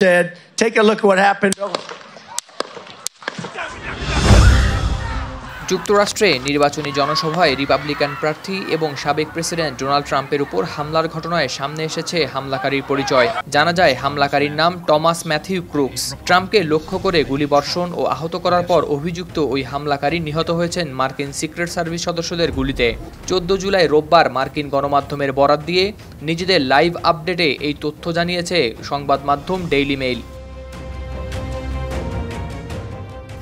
Said, take a look at what happened. যুক্তরাষ্ট্রে নির্বাচনী জনসভায় রিপাবলিকান প্রার্থী এবং সাবেক প্রেসিডেন্ট ডোনাল্ড ট্রাম্পের উপর হামলার ঘটনায় সামনে এসেছে হামলাকারীর পরিচয়। জানা যায় হামলাকারীর নাম টমাস ম্যাথিউ ক্রুকস। ট্রাম্পকে লক্ষ্য করে গুলিবর্ষণ ও আহত করার পর অভিযুক্ত ওই হামলাকারী নিহত হয়েছেন মার্কিন সিক্রেট সার্ভিস সদস্যদের গুলিতে। 14 জুলাই রোববার মার্কিন গণমাধ্যমের বরাত দিয়ে নিজেদের লাইভ আপডেটে এই তথ্য জানিয়েছে সংবাদ মাধ্যম ডেইলি মেইল।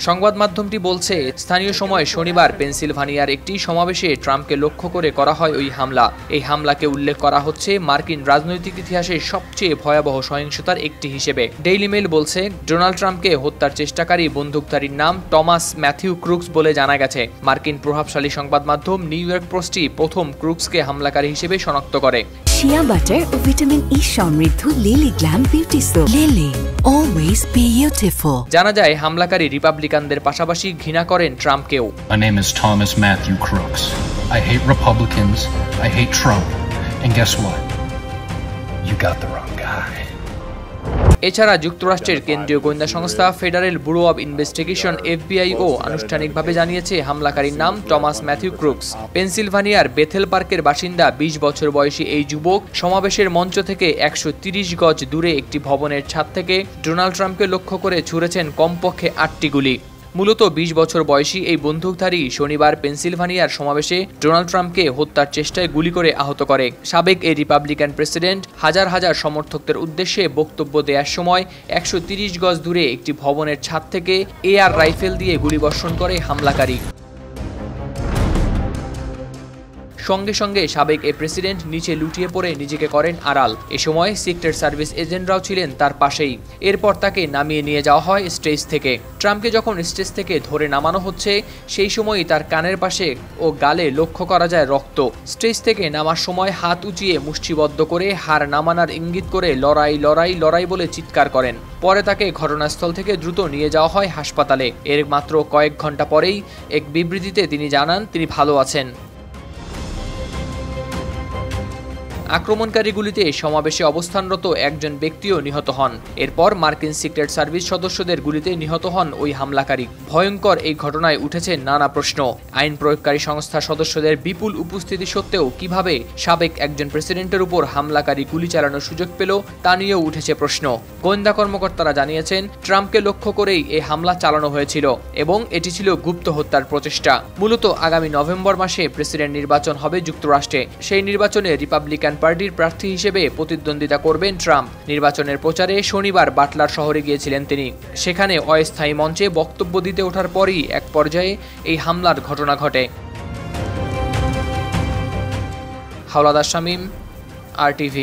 সংবাদ মাধ্যমটি বলছে, স্থানীয় সময় শনিবার পেনসিলভানিয়ার একটি সমাবেশে ট্রাম্পকে লক্ষ্য করে করা হয় ওই হামলা। এই হামলাকে উল্লেখ করা হচ্ছে মার্কিন রাজনৈতিক ইতিহাসের সবচেয়ে ভয়াবহ সহিংসতার একটি হিসেবে। ডেইলি মেইল বলছে, ডোনাল্ড ট্রাম্পকে হত্যার চেষ্টাকারী বন্দুকধারীর নাম টমাস ম্যাথিউ ক্রুকস বলে জানা গেছে। মার্কিন প্রভাবশালী সংবাদ মাধ্যম নিউ ইয়র্ক পোস্টই প্রথম ক্রুকসকে হামলাকারী হিসেবে শনাক্ত করে। শিয়া বাটার ও ভিটামিন ই সমৃদ্ধ lily glam beauty soap. Lily, always beautiful. জানা যায় হামলাকারী রিপাবলিকানদের পাশাপাশি ঘৃণা করেন ট্রাম্পকেও। My name is Thomas Matthew Crooks. I hate Republicans. I hate Trump. And guess what? You got the wrong guy. এছাড়া যুক্তরাষ্ট্রের কেন্দ্রীয় গোয়েন্দা সংস্থা ফেডারেল ব্যুরো অব ইনভেস্টিগেশন এফবিআইও আনুষ্ঠানিকভাবে জানিয়েছে হামলাকারীর নাম টমাস ম্যাথিউ ক্রুকস। পেনসিলভানিয়ার বেথেল পার্কের বাসিন্দা 20 বছর বয়সী এই যুবক সমাবেশের মঞ্চ থেকে 130 গজ দূরে একটি ভবনের ছাদ থেকে ডোনাল্ড ট্রাম্পকে লক্ষ্য করে ছুঁড়েছেন কমপক্ষে 8টি গুলি। মূলত 20 বছর বয়সী এই বন্দুকধারী শনিবার পেনসিলভানিয়ার সমাবেশে ডোনাল্ড ট্রাম্পকে হত্যার চেষ্টায় গুলি করে আহত করে। সাবেক এই রিপাবলিকান প্রেসিডেন্ট হাজার হাজার সমর্থকদের উদ্দেশ্যে বক্তব্য দেওয়ার সময় 130 গজ দূরে একটি ভবনের ছাদ থেকে এআর রাইফেল দিয়ে গুলিবর্ষণ করে হামলাকারী। সঙ্গে সঙ্গে সাবেক এই প্রেসিডেন্ট নিচে লুটিয়ে পড়ে নিজেকে করেন আড়াল। এ সময় সিক্রেট সার্ভিস এজেন্টরাও ছিলেন তার পাশেই। এরপর তাকে নামিয়ে নিয়ে যাওয়া হয় স্টেজ থেকে। ট্রাম্পকে যখন স্টেজ থেকে ধরে নামানো হচ্ছে সেই সময়ই তার কানের পাশে ও গালে লক্ষ্য করা যায় রক্ত। স্টেজ থেকে নামার সময় হাত উঁচিয়ে মুষ্টিবদ্ধ করে হার নামানোর ইঙ্গিত করে লড়াই লড়াই লড়াই বলে চিৎকার করেন। পরে তাকে ঘটনাস্থল থেকে দ্রুত নিয়ে যাওয়া হয় হাসপাতালে। এর মাত্র কয়েক ঘন্টা পরেই এক বিবৃতিতে তিনি জানান তিনি ভালো আছেন। আক্রমণকারীগুলিতে সমাবেশে অবস্থানরত একজন ব্যক্তিও নিহত হন। এরপর মার্কিন সিক্রেট সার্ভিস সদস্যদের গুলিতে নিহত হন ওই হামলাকারী। ভয়ঙ্কর এই ঘটনায় উঠেছে নানা প্রশ্ন। আইন প্রয়োগকারী সংস্থার সদস্যদের বিপুল উপস্থিতি সত্ত্বেও কিভাবে সাবেক একজন প্রেসিডেন্টের উপর হামলাকারী গুলি চালানোর সুযোগ পেল তা নিয়েও উঠেছে প্রশ্ন। গোয়েন্দা কর্মকর্তারা জানিয়েছেন ট্রাম্পকে লক্ষ্য করেই এই হামলা চালানো হয়েছিল এবং এটি ছিল গুপ্ত হত্যার প্রচেষ্টা। মূলত আগামী নভেম্বর মাসে প্রেসিডেন্ট নির্বাচন হবে যুক্তরাষ্ট্রে। সেই নির্বাচনে রিপাবলিকান পার্টির প্রার্থী হিসেবে প্রতিদ্বন্দ্বিতা করবেন ট্রাম্প। নির্বাচনের প্রচারে শনিবার বাটলার শহরে গিয়েছিলেন তিনি। সেখানে অস্থায়ী মঞ্চে বক্তব্য দিতে ওঠার পরই এক পর্যায়ে এই হামলার ঘটনা ঘটে। হাওলাদার শামীম, RTV।